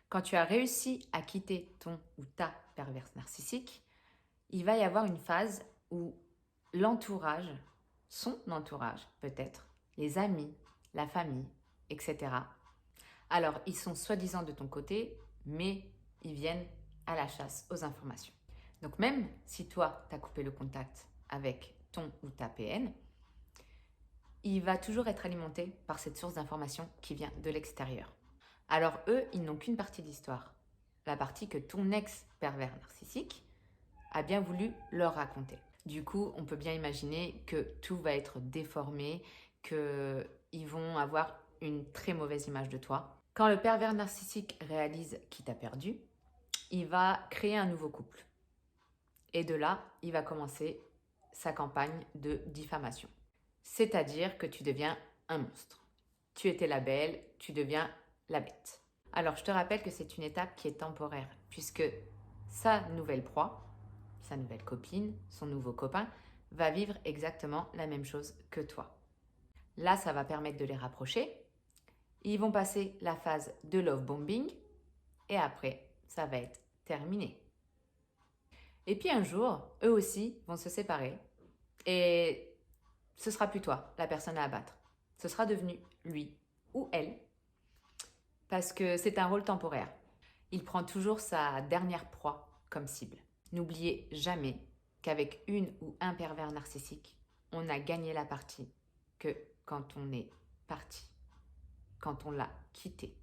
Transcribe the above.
Quand tu as réussi à quitter ton ou ta perverse narcissique, il va y avoir une phase où l'entourage, son entourage peut-être, les amis, la famille, etc. Alors, ils sont soi-disant de ton côté, mais ils viennent à la chasse aux informations. Donc même si toi, tu as coupé le contact avec ton ou ta PN, il va toujours être alimenté par cette source d'information qui vient de l'extérieur. Alors eux, ils n'ont qu'une partie de l'histoire, la partie que ton ex-pervers narcissique a bien voulu leur raconter. Du coup, on peut bien imaginer que tout va être déformé, qu'ils vont avoir une très mauvaise image de toi. Quand le pervers narcissique réalise qu'il t'a perdu, il va créer un nouveau couple. Et de là, il va commencer sa campagne de diffamation. C'est-à-dire que tu deviens un monstre. Tu étais la belle, tu deviens la bête. Alors, je te rappelle que c'est une étape qui est temporaire, puisque sa nouvelle proie, sa nouvelle copine, son nouveau copain, va vivre exactement la même chose que toi. Là, ça va permettre de les rapprocher. Ils vont passer la phase de love bombing et après, ça va être terminé. Et puis un jour, eux aussi vont se séparer et ce sera plus toi, la personne à abattre. Ce sera devenu lui ou elle parce que c'est un rôle temporaire. Il prend toujours sa dernière proie comme cible. N'oubliez jamais qu'avec une ou un pervers narcissique, on a gagné la partie que quand on est parti, quand on l'a quitté.